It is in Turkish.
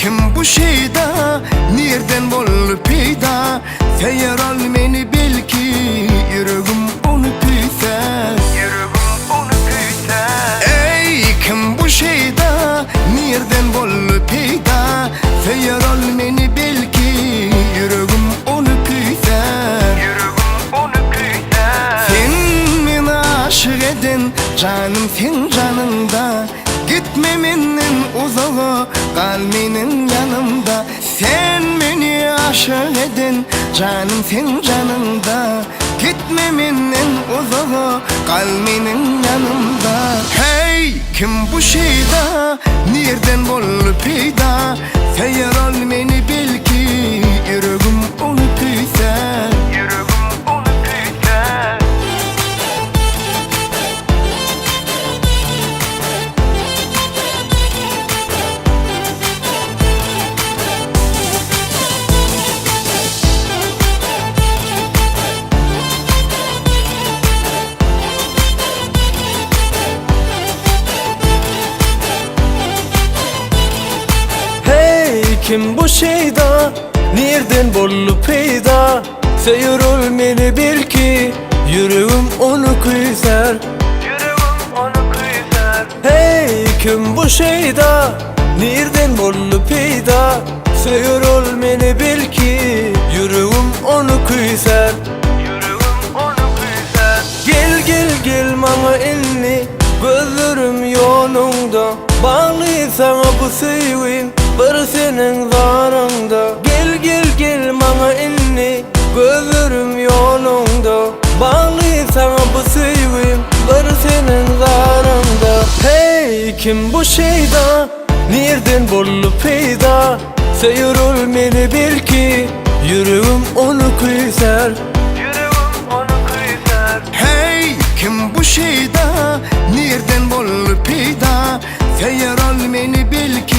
kim bu şeyda, nereden bolup peyda? Feyer al meni belki, yüreğim onu küyser. Ey kim bu şeyda, nereden bolup peyda? Feyer al meni belki, yüreğim onu küyser. Sen meni aşık eden, canım sen canımda. Gitme menden uzağa, kal menin yanımda. Sen beni aşık eden, canım sen canımda. Gitme menden uzağa, kal menin yanımda. Hey kim bu şeyda, nereden bolup peyda? Feyer al meni belki, yüreğim onu küyser. Kim bu şeyda, nereden bolup peyda? Seyirul meni belki, yüreğim onu küyser. Hey kim bu şeyda, nereden bolup peyda? Seyirul meni belki, yüreğim onu küyser. Gel gel gel bana elini, gözlerim yolunda. Bağlı sana bu sevgim, bir senin zarında. Gel gel gel bana elini, gözlerim yolunda. Bağlı sana bu sevgim, bir senin zarında. Hey kim bu şeyda, nereden bolup peyda? Seyirul meni belki, yüreğim onu küyser. Hey kim bu şeyda, nereden bolup peyda? Feyer al meni belki,